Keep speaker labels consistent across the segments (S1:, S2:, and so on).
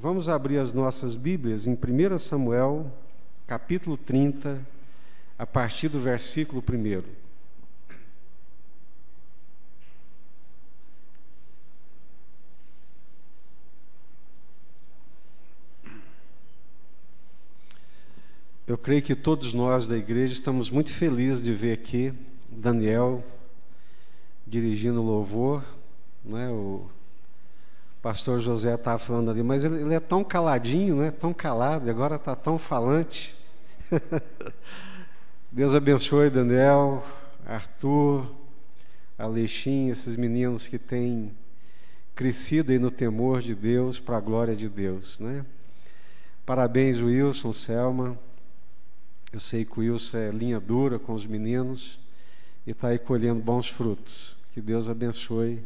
S1: Vamos abrir as nossas Bíblias em 1 Samuel, capítulo 30, a partir do versículo 1. Eu creio que todos nós da igreja estamos muito felizes de ver aqui Daniel dirigindo o louvor, né? O pastor José estava falando ali, mas ele é tão caladinho, né? Tão calado, e agora está tão falante. Deus abençoe Daniel, Arthur, Alexim, esses meninos que têm crescido aí no temor de Deus, para a glória de Deus, né? Parabéns, Wilson, Selma. Eu sei que o Wilson é linha dura com os meninos e está aí colhendo bons frutos. Que Deus abençoe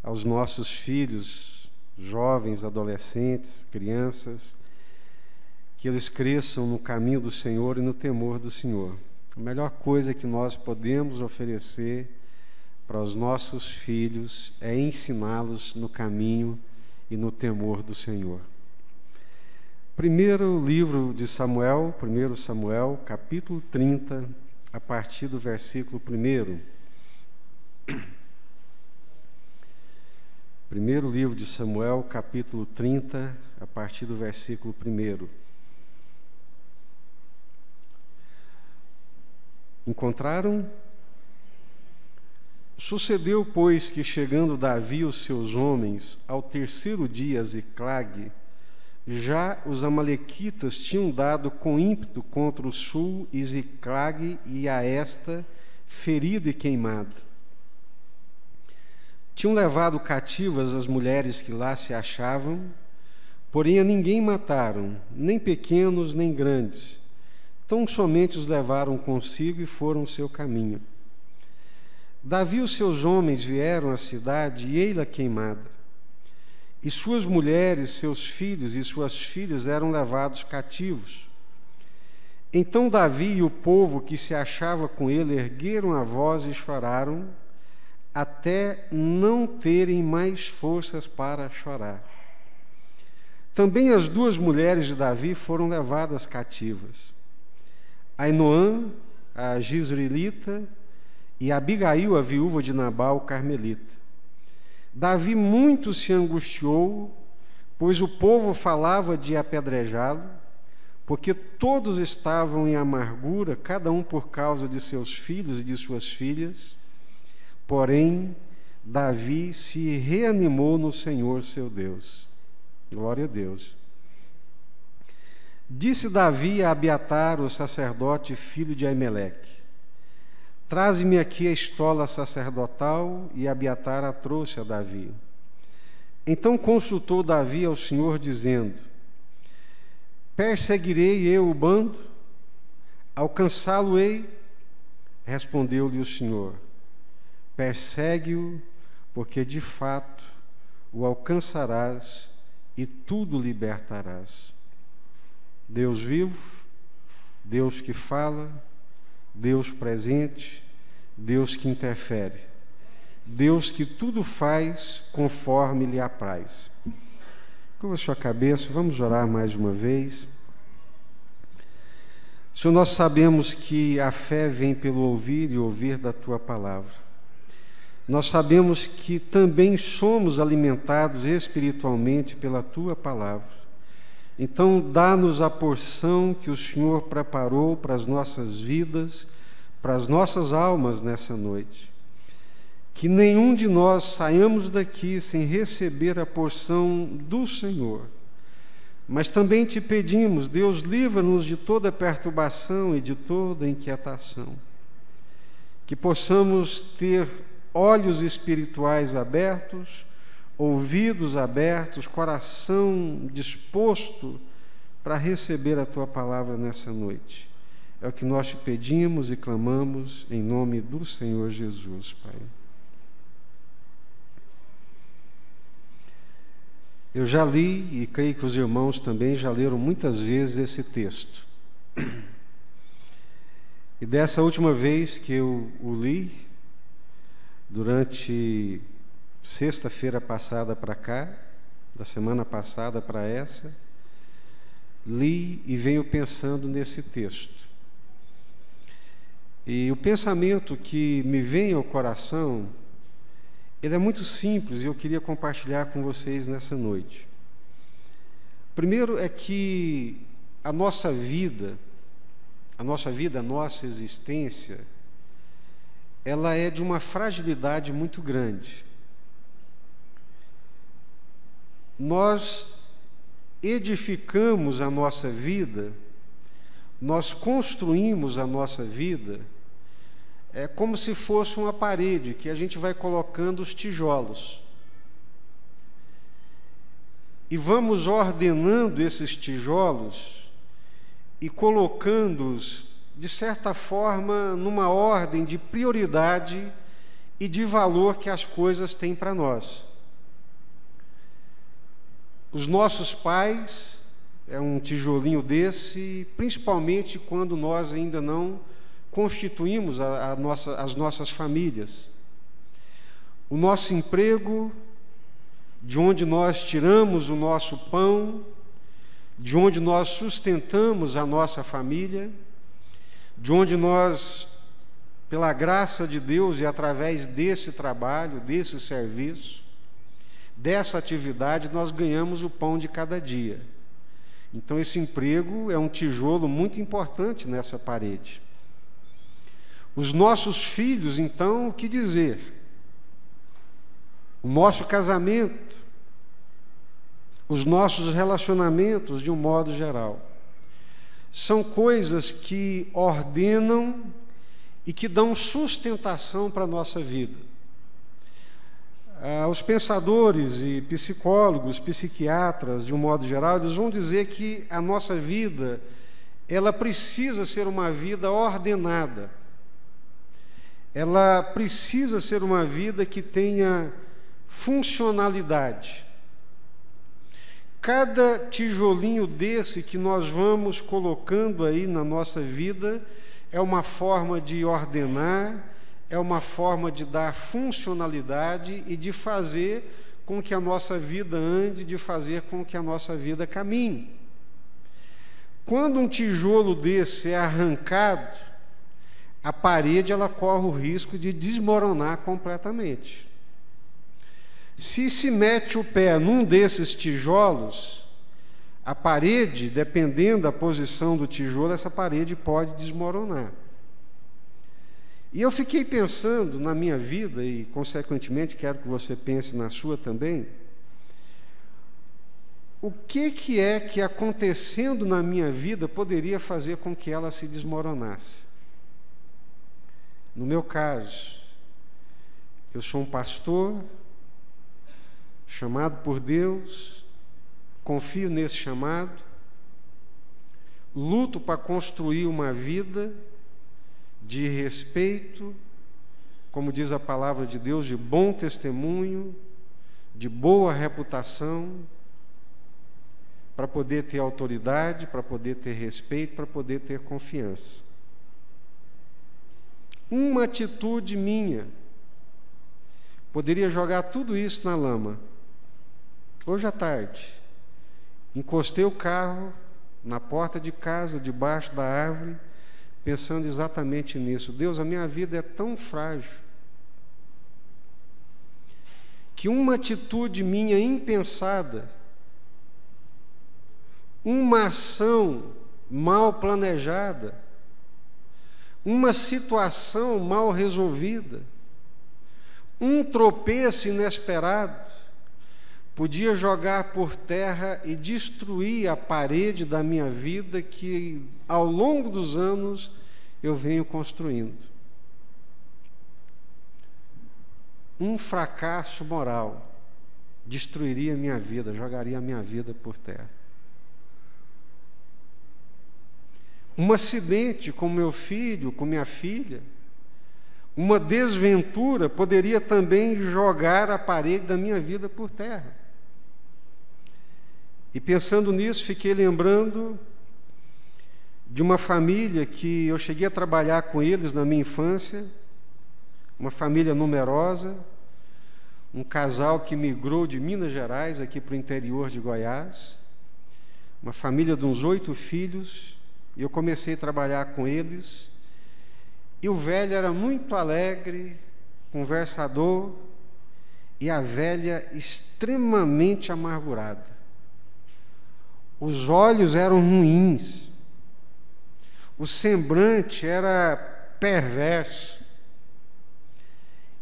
S1: aos nossos filhos, jovens, adolescentes, crianças, que eles cresçam no caminho do Senhor e no temor do Senhor. A melhor coisa que nós podemos oferecer para os nossos filhos é ensiná-los no caminho e no temor do Senhor. Primeiro livro de Samuel, 1 Samuel, capítulo 30, a partir do versículo 1. Primeiro livro de Samuel, capítulo 30, a partir do versículo 1. Encontraram? Sucedeu, pois, que chegando Davi e os seus homens ao terceiro dia a Ziclague, já os amalequitas tinham dado com ímpeto contra o sul e Ziclague e a esta ferido e queimado. Tinham levado cativas as mulheres que lá se achavam, porém a ninguém mataram, nem pequenos nem grandes. Tão somente os levaram consigo e foram o seu caminho. Davi e os seus homens vieram à cidade e ei-la queimada. E suas mulheres, seus filhos e suas filhas eram levados cativos. Então Davi e o povo que se achava com ele ergueram a voz e choraram, até não terem mais forças para chorar. Também as duas mulheres de Davi foram levadas cativas. Ainoã, a Jizreelita, e Abigail, a viúva de Nabal, o carmelita. Davi muito se angustiou, pois o povo falava de apedrejá-lo, porque todos estavam em amargura, cada um por causa de seus filhos e de suas filhas. Porém, Davi se reanimou no Senhor seu Deus. Glória a Deus. Disse Davi a Abiatar, o sacerdote, filho de Aimeleque: Traze-me aqui a estola sacerdotal, e Abiatar a trouxe a Davi. Então consultou Davi ao Senhor, dizendo: Perseguirei eu o bando? Alcançá-lo-ei? Respondeu-lhe o Senhor: Persegue-o, porque de fato o alcançarás e tudo libertarás. Deus vivo, Deus que fala, Deus presente, Deus que interfere, Deus que tudo faz conforme lhe apraz. Curva a sua cabeça, vamos orar mais uma vez. Senhor, nós sabemos que a fé vem pelo ouvir e ouvir da Tua palavra. Nós sabemos que também somos alimentados espiritualmente pela Tua palavra. Então, dá-nos a porção que o Senhor preparou para as nossas vidas, para as nossas almas nessa noite. Que nenhum de nós saiamos daqui sem receber a porção do Senhor. Mas também te pedimos, Deus, livra-nos de toda perturbação e de toda inquietação. Que possamos ter olhos espirituais abertos, ouvidos abertos, coração disposto para receber a Tua palavra nessa noite. É o que nós te pedimos e clamamos em nome do Senhor Jesus, Pai. Eu já li, e creio que os irmãos também já leram muitas vezes esse texto. E dessa última vez que eu o li, durante sexta-feira passada para cá, da semana passada para essa, li e venho pensando nesse texto. E o pensamento que me vem ao coração, ele é muito simples e eu queria compartilhar com vocês nessa noite. Primeiro é que a nossa vida, a nossa existência, ela é de uma fragilidade muito grande. Nós edificamos a nossa vida, nós construímos a nossa vida, é como se fosse uma parede que a gente vai colocando os tijolos. E vamos ordenando esses tijolos e colocando-os, de certa forma, numa ordem de prioridade e de valor que as coisas têm para nós. Os nossos pais é um tijolinho desse, principalmente quando nós ainda não constituímos as nossas famílias. O nosso emprego, de onde nós tiramos o nosso pão, de onde nós sustentamos a nossa família, de onde nós, pela graça de Deus e através desse trabalho, desse serviço, dessa atividade, nós ganhamos o pão de cada dia. Então, esse emprego é um tijolo muito importante nessa parede. Os nossos filhos, então, o que dizer? O nosso casamento, os nossos relacionamentos, de um modo geral, são coisas que ordenam e que dão sustentação para a nossa vida. Os pensadores e psicólogos, psiquiatras, de um modo geral, eles vão dizer que a nossa vida, ela precisa ser uma vida ordenada. Ela precisa ser uma vida que tenha funcionalidade. Cada tijolinho desse que nós vamos colocando aí na nossa vida é uma forma de ordenar, é uma forma de dar funcionalidade e de fazer com que a nossa vida ande, de fazer com que a nossa vida caminhe. Quando um tijolo desse é arrancado, a parede ela corre o risco de desmoronar completamente. Se mete o pé num desses tijolos, a parede, dependendo da posição do tijolo, essa parede pode desmoronar. E eu fiquei pensando na minha vida, e consequentemente quero que você pense na sua também, o que é que acontecendo na minha vida poderia fazer com que ela se desmoronasse? No meu caso, eu sou um pastor, chamado por Deus, confio nesse chamado, luto para construir uma vida de respeito, como diz a palavra de Deus, de bom testemunho, de boa reputação, para poder ter autoridade, para poder ter respeito, para poder ter confiança. Uma atitude minha poderia jogar tudo isso na lama. Hoje à tarde, encostei o carro na porta de casa, debaixo da árvore, pensando exatamente nisso. Deus, a minha vida é tão frágil que uma atitude minha impensada, uma ação mal planejada, uma situação mal resolvida, um tropeço inesperado, podia jogar por terra e destruir a parede da minha vida que, ao longo dos anos, eu venho construindo. Um fracasso moral destruiria a minha vida, jogaria a minha vida por terra. Um acidente com meu filho, com minha filha, uma desventura poderia também jogar a parede da minha vida por terra. E pensando nisso, fiquei lembrando de uma família que eu cheguei a trabalhar com eles na minha infância, uma família numerosa, um casal que migrou de Minas Gerais aqui para o interior de Goiás, uma família de uns 8 filhos, e eu comecei a trabalhar com eles, e o velho era muito alegre, conversador, e a velha extremamente amargurada. Os olhos eram ruins, o semblante era perverso,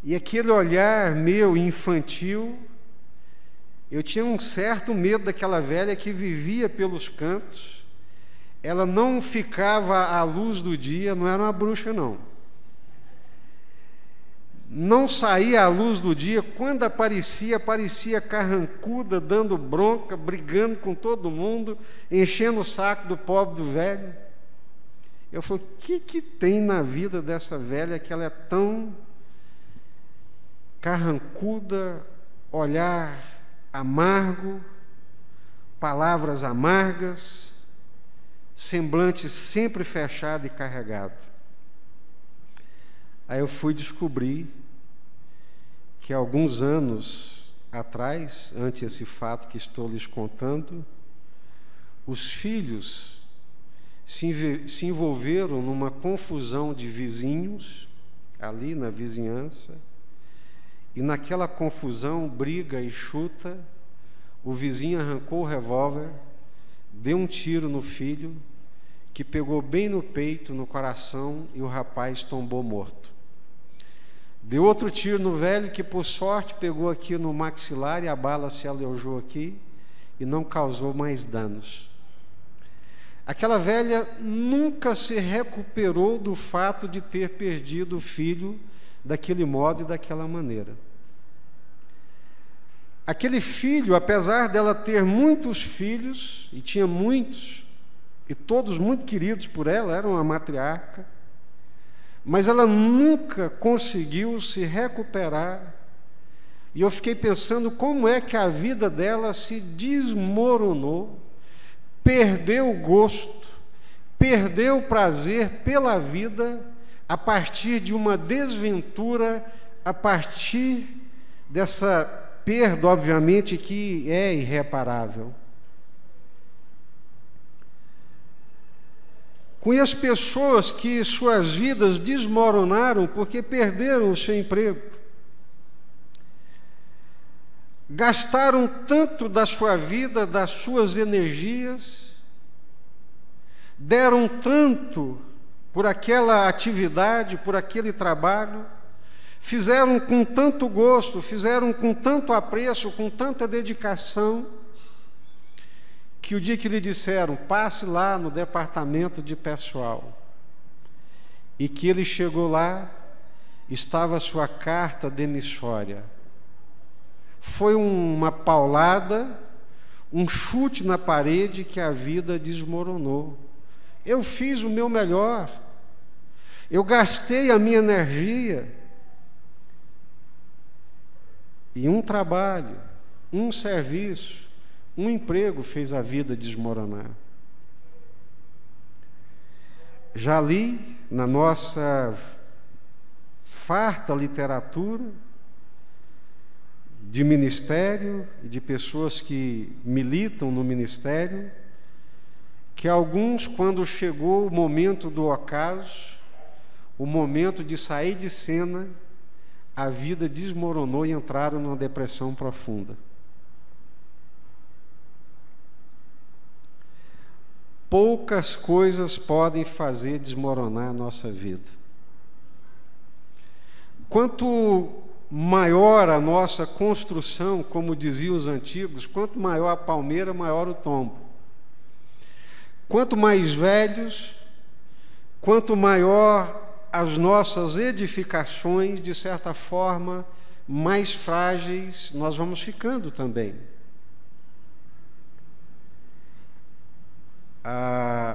S1: e aquele olhar meu infantil, eu tinha um certo medo daquela velha que vivia pelos cantos. Ela não ficava à luz do dia, não era uma bruxa, não. Não saía à luz do dia, quando aparecia carrancuda, dando bronca, brigando com todo mundo, enchendo o saco do pobre do velho. Eu falei, o que tem na vida dessa velha que ela é tão carrancuda, olhar amargo, palavras amargas, semblante sempre fechado e carregado. Aí eu fui descobrir que alguns anos atrás, ante esse fato que estou lhes contando, os filhos se envolveram numa confusão de vizinhos, ali na vizinhança, e naquela confusão, briga e chuta, o vizinho arrancou o revólver, deu um tiro no filho, que pegou bem no peito, no coração, e o rapaz tombou morto. Deu outro tiro no velho, que por sorte pegou aqui no maxilar, e a bala se alojou aqui, e não causou mais danos. Aquela velha nunca se recuperou do fato de ter perdido o filho daquele modo e daquela maneira. Aquele filho, apesar dela ter muitos filhos, e tinha muitos, e todos muito queridos por ela, era uma matriarca, mas ela nunca conseguiu se recuperar. E eu fiquei pensando como é que a vida dela se desmoronou, perdeu o gosto, perdeu o prazer pela vida, a partir de uma desventura, a partir dessa perda, obviamente, que é irreparável. Conheço pessoas que suas vidas desmoronaram porque perderam o seu emprego. Gastaram tanto da sua vida, das suas energias, deram tanto por aquela atividade, por aquele trabalho, fizeram com tanto gosto, fizeram com tanto apreço, com tanta dedicação, que o dia que lhe disseram, passe lá no departamento de pessoal, e que ele chegou lá, estava a sua carta demissória. Foi uma paulada, um chute na parede que a vida desmoronou. Eu fiz o meu melhor, eu gastei a minha energia, e um trabalho, um serviço, um emprego fez a vida desmoronar. Já li na nossa farta literatura de ministério e de pessoas que militam no ministério, que alguns, quando chegou o momento do ocaso, o momento de sair de cena, a vida desmoronou e entraram numa depressão profunda. Poucas coisas podem fazer desmoronar a nossa vida. Quanto maior a nossa construção, como diziam os antigos, quanto maior a palmeira, maior o tombo. Quanto mais velhos, quanto maior as nossas edificações, de certa forma, mais frágeis nós vamos ficando também.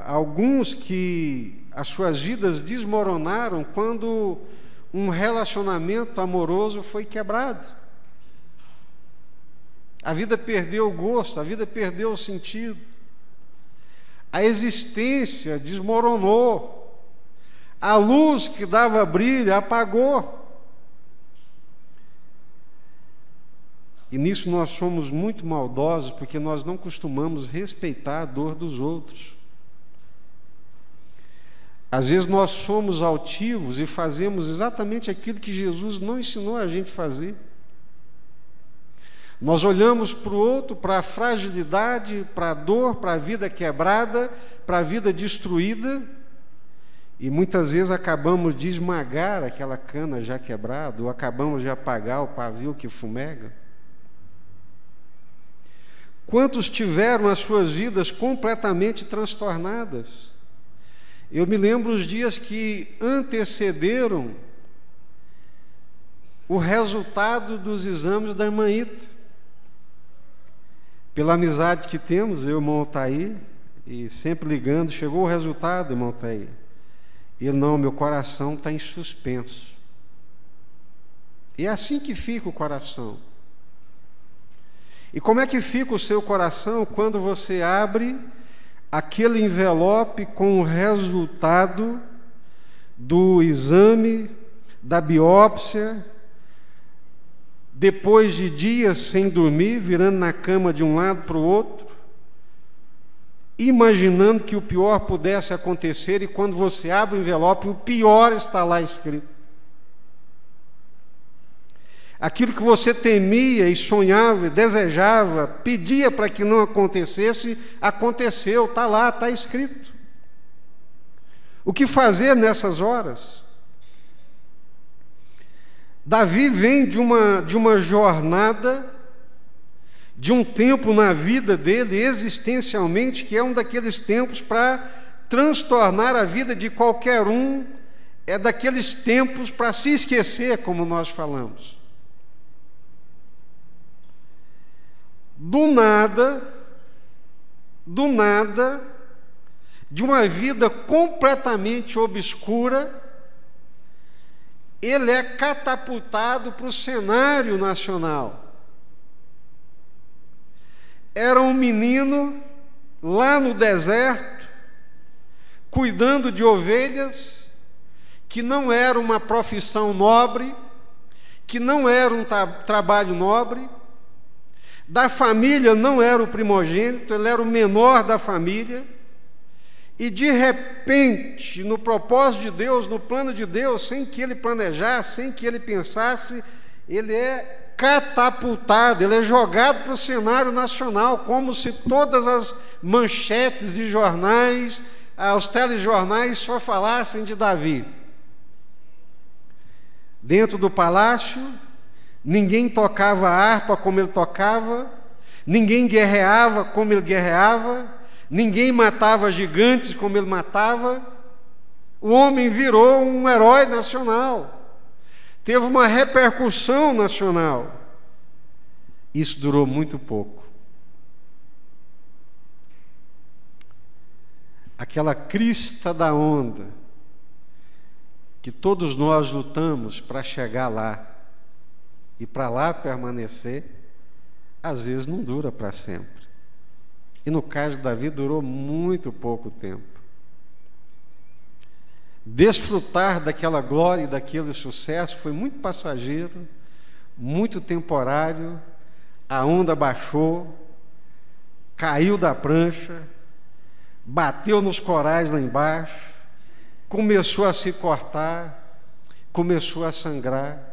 S1: Alguns que as suas vidas desmoronaram quando um relacionamento amoroso foi quebrado. A vida perdeu o gosto, a vida perdeu o sentido. A existência desmoronou. A luz que dava brilho apagou. E nisso nós somos muito maldosos, porque nós não costumamos respeitar a dor dos outros. Às vezes nós somos altivos e fazemos exatamente aquilo que Jesus não ensinou a gente a fazer. Nós olhamos para o outro, para a fragilidade, para a dor, para a vida quebrada, para a vida destruída, e muitas vezes acabamos de esmagar aquela cana já quebrada, ou acabamos de apagar o pavio que fumega. Quantos tiveram as suas vidas completamente transtornadas? Eu me lembro os dias que antecederam o resultado dos exames da irmã Ita. Pela amizade que temos, eu e o irmão Altair, e sempre ligando, chegou o resultado, irmão Altair. E ele, não, meu coração está em suspenso. E é assim que fica o coração. E como é que fica o seu coração quando você abre aquele envelope com o resultado do exame, da biópsia, depois de dias sem dormir, virando na cama de um lado para o outro, imaginando que o pior pudesse acontecer, e quando você abre o envelope, o pior está lá escrito. Aquilo que você temia e sonhava, e desejava, pedia para que não acontecesse, aconteceu, está lá, está escrito. O que fazer nessas horas? Davi vem de uma jornada, de um tempo na vida dele, existencialmente, que é um daqueles tempos para transtornar a vida de qualquer um, é daqueles tempos para se esquecer, como nós falamos. Do nada, de uma vida completamente obscura, ele é catapultado para o cenário nacional. Era um menino lá no deserto, cuidando de ovelhas, que não era uma profissão nobre, que não era um trabalho nobre, da família não era o primogênito, ele era o menor da família, e de repente, no propósito de Deus, no plano de Deus, sem que ele planejasse, sem que ele pensasse, ele é catapultado, ele é jogado para o cenário nacional, como se todas as manchetes de jornais, os telejornais só falassem de Davi. Dentro do palácio, ninguém tocava a harpa como ele tocava, ninguém guerreava como ele guerreava, ninguém matava gigantes como ele matava. O homem virou um herói nacional, teve uma repercussão nacional. Isso durou muito pouco. Aquela crista da onda que todos nós lutamos para chegar lá e para lá permanecer, às vezes não dura para sempre. E no caso de Davi durou muito pouco tempo. Desfrutar daquela glória e daquele sucesso foi muito passageiro, muito temporário. A onda baixou, caiu da prancha, bateu nos corais lá embaixo, começou a se cortar, começou a sangrar.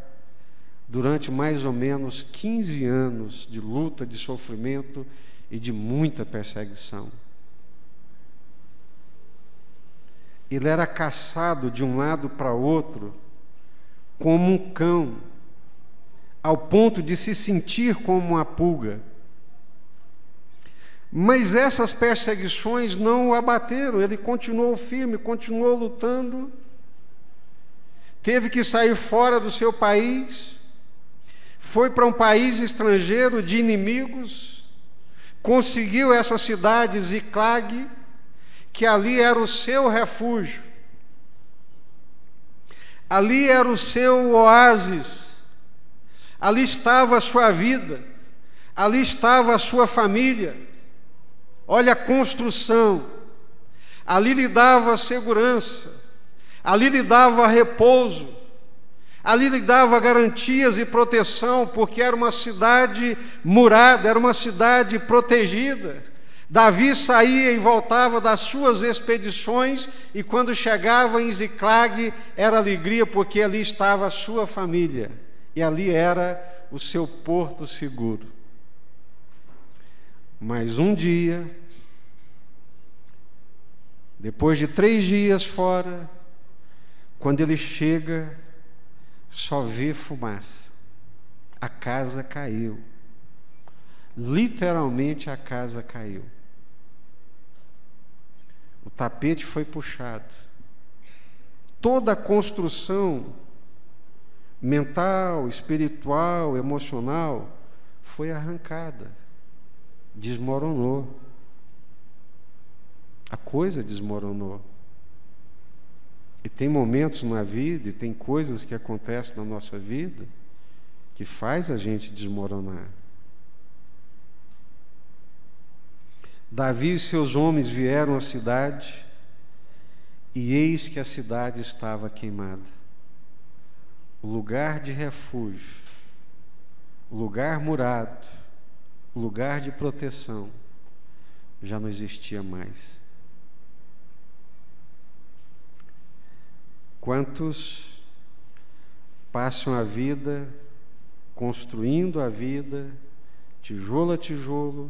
S1: Durante mais ou menos 15 anos de luta, de sofrimento e de muita perseguição. Ele era caçado de um lado para outro como um cão, ao ponto de se sentir como uma pulga. Mas essas perseguições não o abateram, ele continuou firme, continuou lutando, teve que sair fora do seu país, foi para um país estrangeiro de inimigos, conseguiu essa cidade Ziclag, que ali era o seu refúgio, ali era o seu oásis, ali estava a sua vida, ali estava a sua família. Olha a construção, ali lhe dava segurança, ali lhe dava repouso, Ali lhe dava garantias e proteção, porque era uma cidade murada, era uma cidade protegida. Davi saía e voltava das suas expedições, e quando chegava em Ziclag era alegria, porque ali estava a sua família, e ali era o seu porto seguro. Mas um dia, depois de 3 dias fora, quando ele chega, só vê fumaça. A casa caiu. Literalmente a casa caiu. O tapete foi puxado. Toda a construção mental, espiritual, emocional foi arrancada. Desmoronou. A coisa desmoronou. E tem momentos na vida, e tem coisas que acontecem na nossa vida que faz a gente desmoronar. Davi e seus homens vieram à cidade, e eis que a cidade estava queimada. O lugar de refúgio, o lugar murado, o lugar de proteção, já não existia mais. Quantos passam a vida construindo a vida, tijolo a tijolo,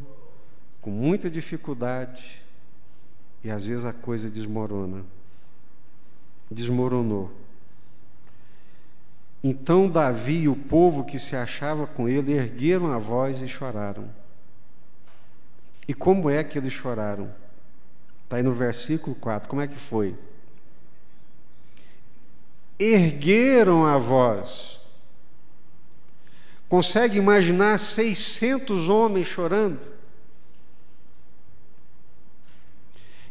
S1: com muita dificuldade, e às vezes a coisa desmorona. Desmoronou. Então Davi e o povo que se achava com ele ergueram a voz e choraram. E como é que eles choraram? Está aí no versículo 4. Como é que foi? Ergueram a voz. Consegue imaginar 600 homens chorando?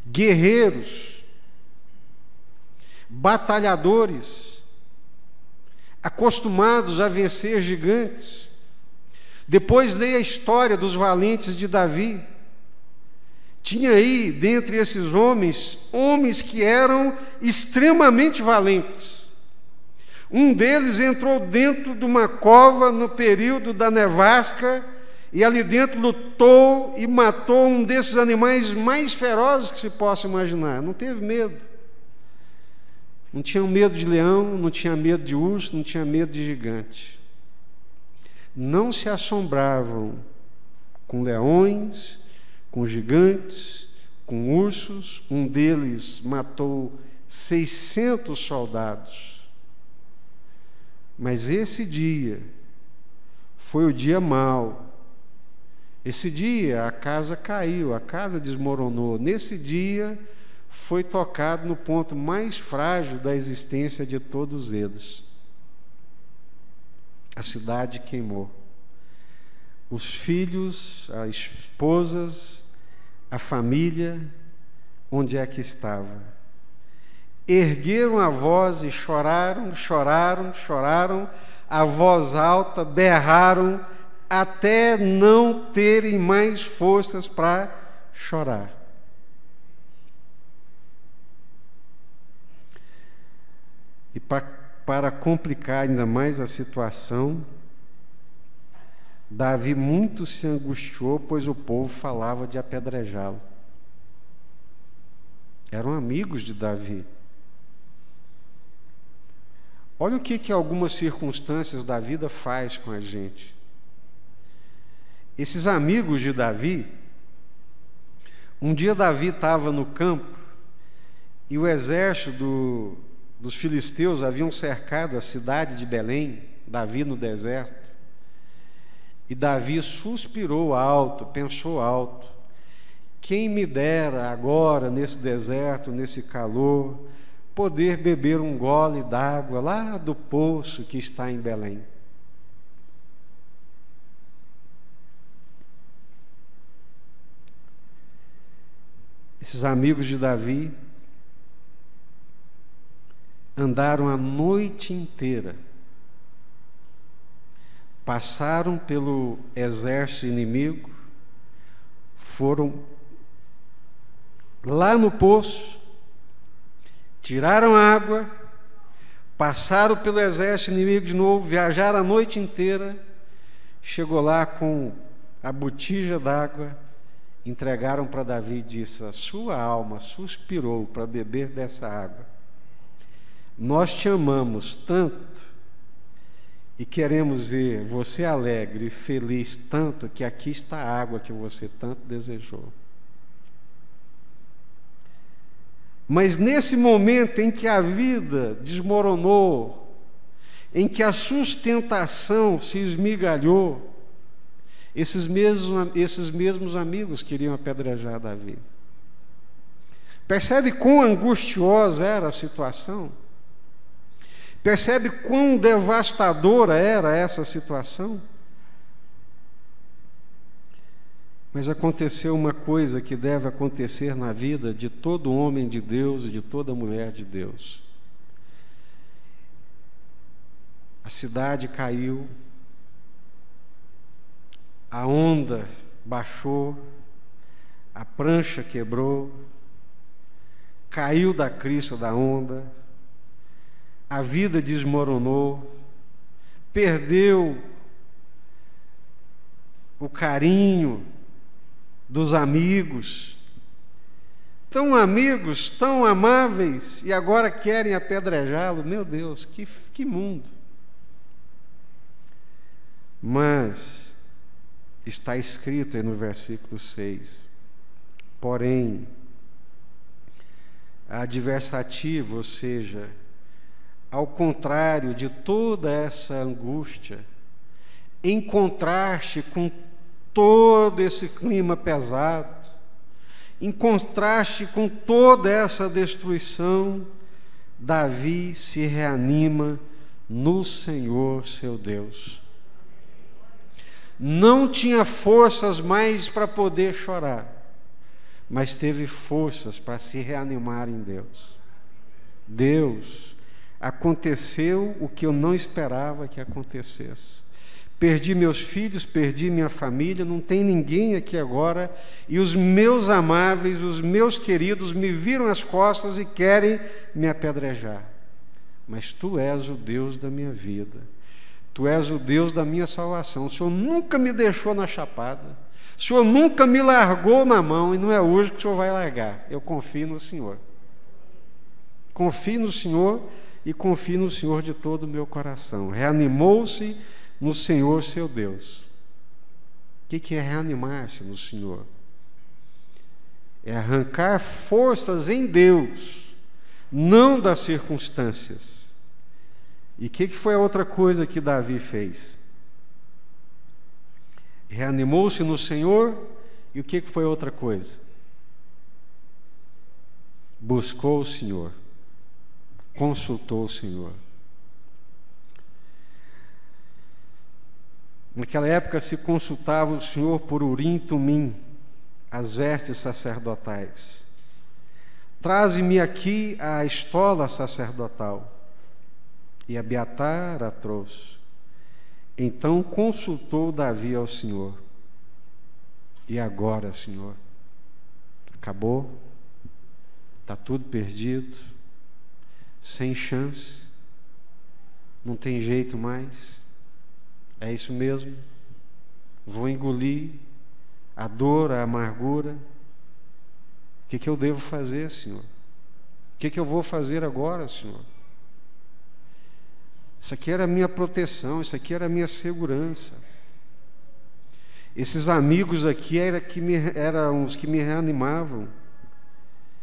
S1: Guerreiros, batalhadores, acostumados a vencer gigantes. Depois leia a história dos valentes de Davi. Tinha aí, dentre esses homens que eram extremamente valentes. Um deles entrou dentro de uma cova no período da nevasca, e ali dentro lutou e matou um desses animais mais ferozes que se possa imaginar. Não teve medo. Não tinha medo de leão, não tinha medo de urso, não tinha medo de gigante. Não se assombravam com leões, com gigantes, com ursos. Um deles matou 600 soldados. Mas esse dia foi o dia mau. Esse dia a casa caiu, a casa desmoronou. Nesse dia foi tocado no ponto mais frágil da existência de todos eles. A cidade queimou. Os filhos, as esposas, a família, onde é que estava? Ergueram a voz e choraram, choraram, choraram, a voz alta, berraram, até não terem mais forças para chorar. E para complicar ainda mais a situação, Davi muito se angustiou, pois o povo falava de apedrejá-lo. Eram amigos de Davi. Olha o que algumas circunstâncias da vida faz com a gente. Esses amigos de Davi, um dia Davi estava no campo e o exército dos filisteus haviam cercado a cidade de Belém, Davi no deserto. E Davi suspirou alto, pensou alto: quem me dera agora, nesse deserto, nesse calor, poder beber um gole d'água lá do poço que está em Belém. Esses amigos de Davi andaram a noite inteira, passaram pelo exército inimigo, foram lá no poço, tiraram água, passaram pelo exército inimigo de novo, viajaram a noite inteira, chegou lá com a botija d'água, entregaram para Davi e disse: a sua alma suspirou para beber dessa água. Nós te amamos tanto e queremos ver você alegre e feliz tanto que aqui está a água que você tanto desejou. Mas nesse momento em que a vida desmoronou, em que a sustentação se esmigalhou, esses mesmos amigos queriam apedrejar Davi. Percebe quão angustiosa era a situação? Percebe quão devastadora era essa situação? Mas aconteceu uma coisa que deve acontecer na vida de todo homem de Deus e de toda mulher de Deus. A cidade caiu, a onda baixou, a prancha quebrou, caiu da crista da onda, a vida desmoronou, perdeu o carinho dos amigos, tão amigos, tão amáveis, e agora querem apedrejá-lo. Meu Deus, que mundo! Mas está escrito aí no versículo 6, porém, a adversativa, ou seja, ao contrário de toda essa angústia, em contraste com todo esse clima pesado, em contraste com toda essa destruição, Davi se reanima no Senhor seu Deus. Não tinha forças mais para poder chorar, mas teve forças para se reanimar em Deus. Deus, aconteceu o que eu não esperava que acontecesse. Perdi meus filhos, perdi minha família, não tem ninguém aqui agora, e os meus amáveis, os meus queridos me viram as costas e querem me apedrejar. Mas Tu és o Deus da minha vida, Tu és o Deus da minha salvação. O Senhor nunca me deixou na chapada, o Senhor nunca me largou na mão, e não é hoje que o Senhor vai largar. Eu confio no Senhor. Confio no Senhor e confio no Senhor de todo o meu coração. Reanimou-se no Senhor seu Deus. O que é reanimar-se no Senhor? É arrancar forças em Deus, não das circunstâncias. E o que foi a outra coisa que Davi fez? Reanimou-se no Senhor, e o que foi outra coisa? Buscou o Senhor, consultou o Senhor. Naquela época se consultava o Senhor por Urim e Tumim, as vestes sacerdotais. Traze-me aqui a estola sacerdotal. E Abiatar a trouxe. Então consultou Davi ao Senhor. E agora, Senhor? Acabou? Está tudo perdido? Sem chance? Não tem jeito mais? É isso mesmo? Vou engolir a dor, a amargura? O que eu devo fazer, Senhor? O que eu vou fazer agora, Senhor? Isso aqui era a minha proteção, isso aqui era a minha segurança. Esses amigos aqui eram os que me reanimavam. O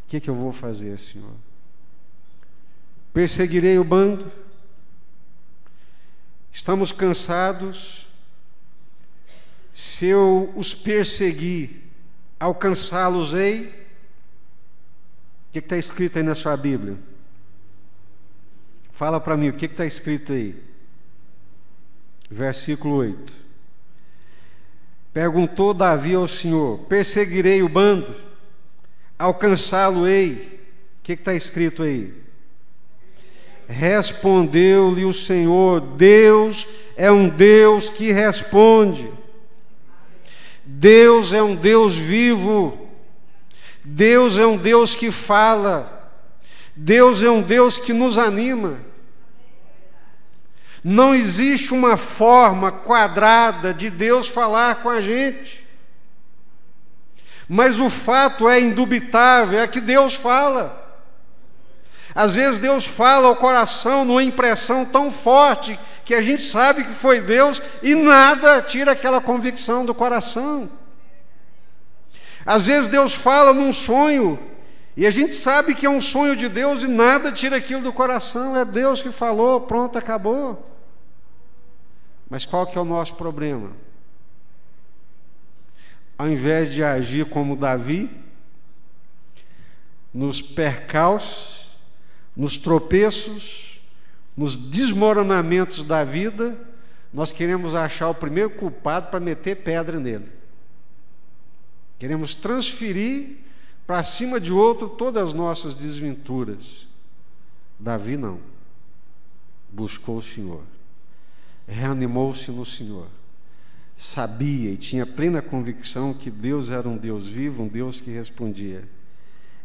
S1: que eu vou fazer, Senhor? Perseguirei o bando? Estamos cansados? Se eu os perseguir, alcançá-los-ei? O que está escrito aí na sua Bíblia? Fala para mim, o que está escrito aí? Versículo 8. Perguntou Davi ao Senhor: perseguirei o bando? Alcançá-lo-ei? O que está escrito aí? Respondeu-lhe o Senhor: Deus é um Deus que responde. Deus é um Deus vivo. Deus é um Deus que fala. Deus é um Deus que nos anima. Não existe uma forma quadrada de Deus falar com a gente. Mas o fato é indubitável, é que Deus fala. Às vezes Deus fala ao coração numa impressão tão forte que a gente sabe que foi Deus e nada tira aquela convicção do coração. Às vezes Deus fala num sonho e a gente sabe que é um sonho de Deus e nada tira aquilo do coração. É Deus que falou, pronto, acabou. Mas qual que é o nosso problema? Ao invés de agir como Davi, nos percalços, nos tropeços, nos desmoronamentos da vida, nós queremos achar o primeiro culpado para meter pedra nele. Queremos transferir para cima de outro todas as nossas desventuras. Davi não. Buscou o Senhor. Reanimou-se no Senhor. Sabia e tinha plena convicção que Deus era um Deus vivo, um Deus que respondia.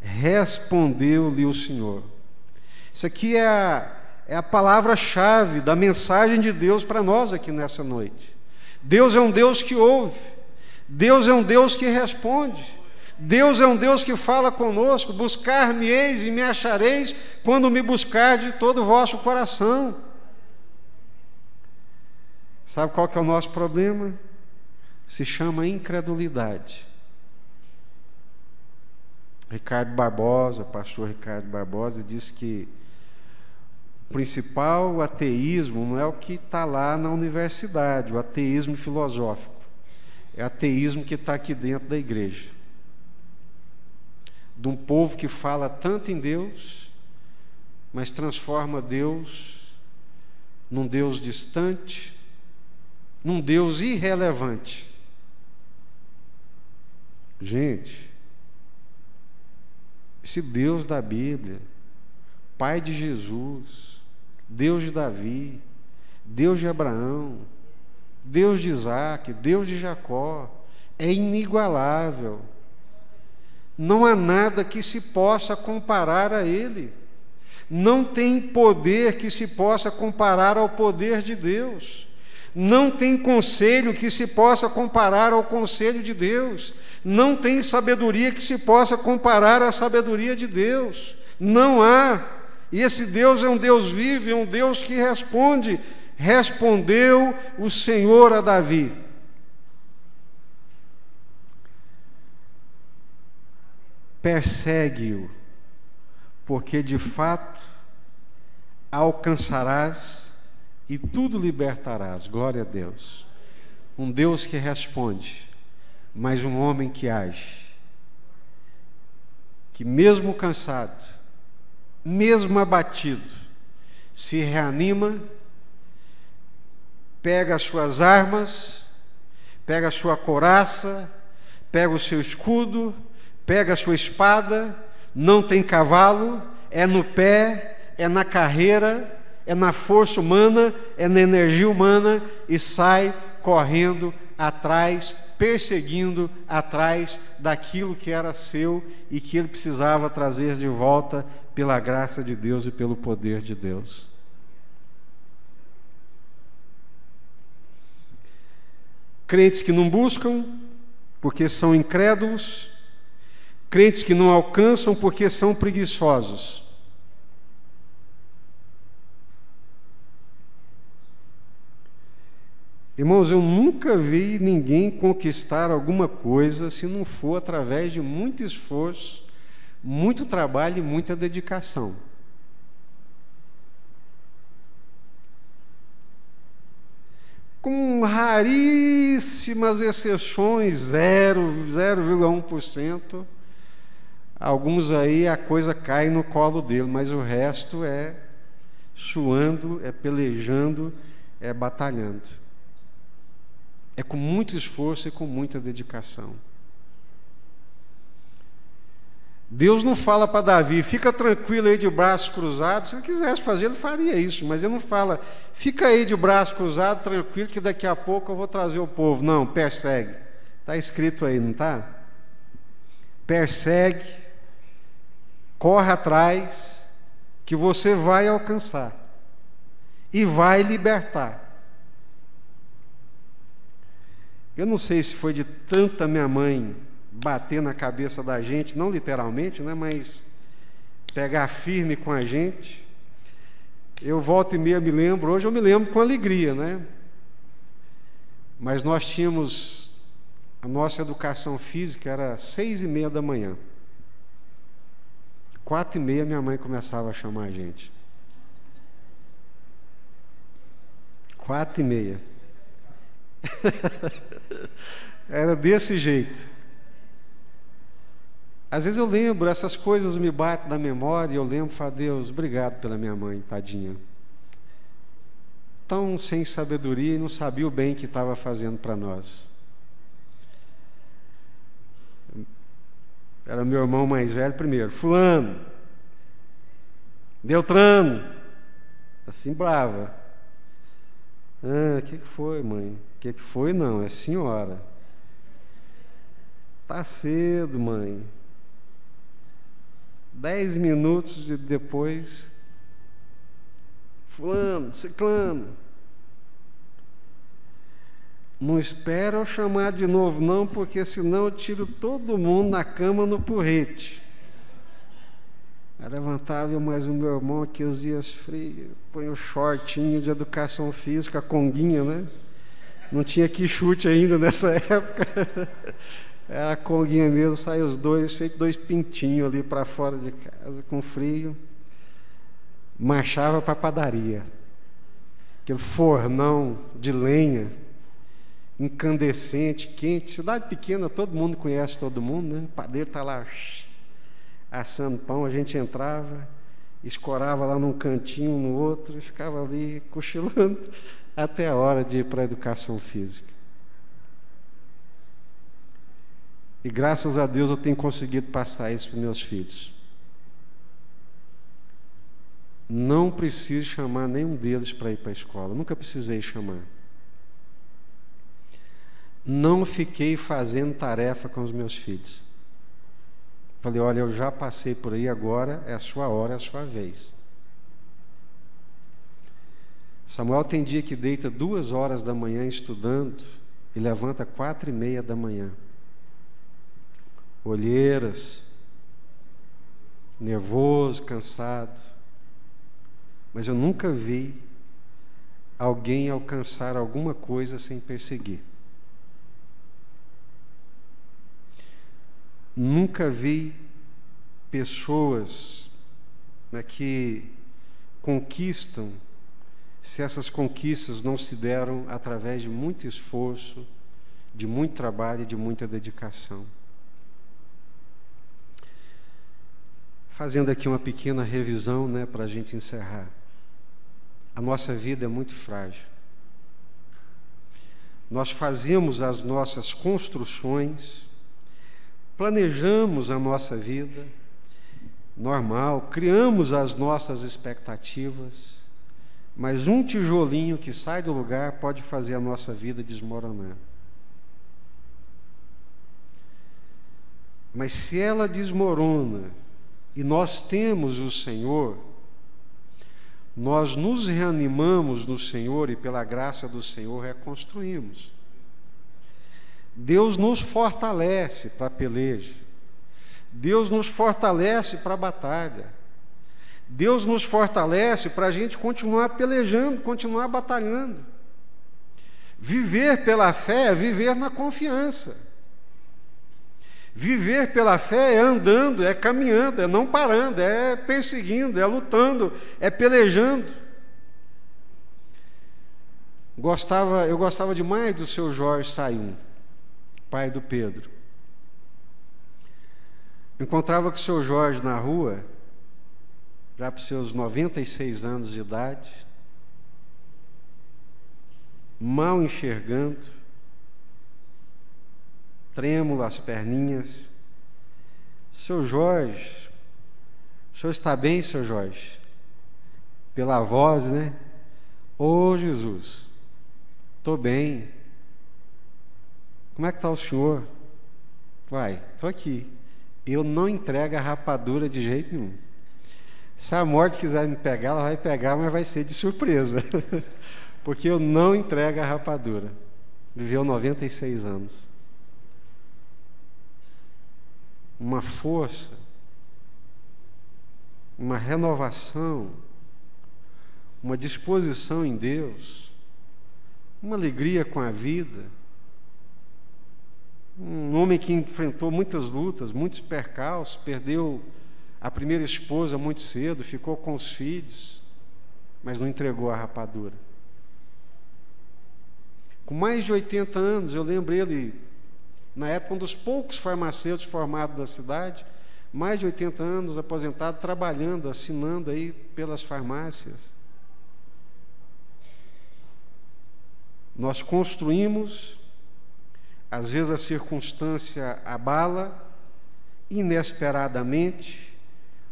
S1: Respondeu-lhe o Senhor. Isso aqui é a palavra-chave da mensagem de Deus para nós aqui nessa noite. Deus é um Deus que ouve. Deus é um Deus que responde. Deus é um Deus que fala conosco. Buscar-me-eis e me achareis quando me buscar de todo o vosso coração. Sabe qual que é o nosso problema? Se chama incredulidade. Ricardo Barbosa, pastor Ricardo Barbosa, diz que o principal ateísmo não é o que está lá na universidade, o ateísmo filosófico. É o ateísmo que está aqui dentro da igreja. De um povo que fala tanto em Deus, mas transforma Deus num Deus distante, num Deus irrelevante. Gente, esse Deus da Bíblia, Pai de Jesus, Deus de Davi, Deus de Abraão, Deus de Isaac, Deus de Jacó, é inigualável. Não há nada que se possa comparar a Ele. Não tem poder que se possa comparar ao poder de Deus. Não tem conselho que se possa comparar ao conselho de Deus. Não tem sabedoria que se possa comparar à sabedoria de Deus. Não há. E esse Deus é um Deus vivo, é um Deus que responde. Respondeu o Senhor a Davi. Persegue-o, porque de fato alcançarás e tudo libertarás. Glória a Deus. Um Deus que responde, mas um homem que age, que mesmo cansado, mesmo abatido, se reanima, pega as suas armas, pega a sua couraça, pega o seu escudo, pega a sua espada, não tem cavalo, é no pé, é na carreira, é na força humana, é na energia humana e sai correndo atrás, perseguindo atrás daquilo que era seu e que ele precisava trazer de volta pela graça de Deus e pelo poder de Deus. Crentes que não buscam porque são incrédulos, crentes que não alcançam porque são preguiçosos. Irmãos, eu nunca vi ninguém conquistar alguma coisa se não for através de muito esforço, muito trabalho e muita dedicação. Com raríssimas exceções, 0,1%, alguns aí a coisa cai no colo dele, mas o resto é suando, é pelejando, é batalhando. É com muito esforço e com muita dedicação. Deus não fala para Davi, fica tranquilo aí de braços cruzados. Se ele quisesse fazer, ele faria isso, mas ele não fala, fica aí de braços cruzados, tranquilo, que daqui a pouco eu vou trazer o povo. Não, persegue. Está escrito aí, não está? Persegue, corre atrás, que você vai alcançar. e vai libertar. Eu não sei se foi de tanta minha mãe bater na cabeça da gente, não literalmente, né, mas pegar firme com a gente. Eu volta e meia me lembro, hoje eu me lembro com alegria, né? Mas nós tínhamos, a nossa educação física era 6:30 da manhã. 4:30 minha mãe começava a chamar a gente. 4:30. Era desse jeito. Às vezes eu lembro, essas coisas me batem na memória, e eu lembro e falo, Deus, obrigado pela minha mãe, tadinha. Tão sem sabedoria e não sabia o bem que estava fazendo para nós. Era meu irmão mais velho primeiro, fulano, Beltrano, assim brava. Ah, o que foi, mãe? O que foi? Não, é senhora. Tá cedo, mãe. 10 minutos depois, fulano, ciclano, não espera eu chamar de novo não, porque senão eu tiro todo mundo na cama no porrete. Eu levantava eu mais o meu irmão aqui os dias frios, põe o shortinho de educação física, a conguinha, né? Não tinha que chute ainda nessa época. Era a conguinha mesmo, saiu os dois, feito 2 pintinhos ali para fora de casa, com frio. Marchava para a padaria. Aquele fornão de lenha, incandescente, quente. Cidade pequena, todo mundo conhece todo mundo, né? O padeiro está lá assando pão, a gente entrava, escorava lá num cantinho, no outro, e ficava ali cochilando até a hora de ir para a educação física. E graças a Deus eu tenho conseguido passar isso para os meus filhos. Não preciso chamar nenhum deles para ir para a escola. Nunca precisei chamar. Não fiquei fazendo tarefa com os meus filhos. Falei, olha, eu já passei por aí, agora é a sua hora, é a sua vez. Samuel tem dia que deita 2 horas da manhã estudando e levanta 4:30 da manhã. Olheiras, nervoso, cansado. Mas eu nunca vi alguém alcançar alguma coisa sem perseguir. Nunca vi pessoas, né, que conquistam, se essas conquistas não se deram através de muito esforço, de muito trabalho e de muita dedicação. Fazendo aqui uma pequena revisão, né, para a gente encerrar. A nossa vida é muito frágil. Nós fazemos as nossas construções, planejamos a nossa vida normal, criamos as nossas expectativas, mas um tijolinho que sai do lugar pode fazer a nossa vida desmoronar. Mas se ela desmorona e nós temos o Senhor, nós nos reanimamos no Senhor e pela graça do Senhor reconstruímos. Deus nos fortalece para a peleja. Deus nos fortalece para a batalha. Deus nos fortalece para a gente continuar pelejando, continuar batalhando. Viver pela fé é viver na confiança. Viver pela fé é andando, é caminhando, é não parando, é perseguindo, é lutando, é pelejando. Eu gostava demais do seu Jorge Sayum, pai do Pedro. Encontrava com o seu Jorge na rua, já para os seus 96 anos de idade, mal enxergando, trêmulo as perninhas. Seu Jorge, o senhor está bem, seu Jorge? Pela voz, né? Ô Jesus, estou bem. Como é que está o senhor? Vai, estou aqui. Eu não entrego a rapadura de jeito nenhum. Se a morte quiser me pegar, ela vai pegar, mas vai ser de surpresa. Porque eu não entrego a rapadura. Viveu 96 anos. Uma força, uma renovação, uma disposição em Deus, uma alegria com a vida. Um homem que enfrentou muitas lutas, muitos percalços, perdeu a primeira esposa muito cedo, ficou com os filhos, mas não entregou a rapadura. Com mais de 80 anos, eu lembro ele, na época, um dos poucos farmacêuticos formados da cidade, mais de 80 anos, aposentado, trabalhando, assinando aí pelas farmácias. Nós construímos, às vezes a circunstância abala, inesperadamente,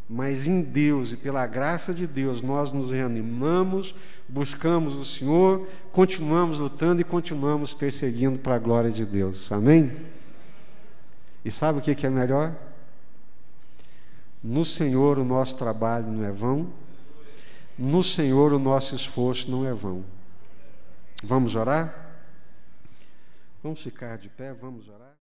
S1: mas em Deus e pela graça de Deus nós nos reanimamos, buscamos o Senhor, continuamos lutando e continuamos perseguindo para a glória de Deus. Amém? E sabe o que é melhor? No Senhor o nosso trabalho não é vão, no Senhor o nosso esforço não é vão. Vamos orar? Vamos ficar de pé, vamos orar?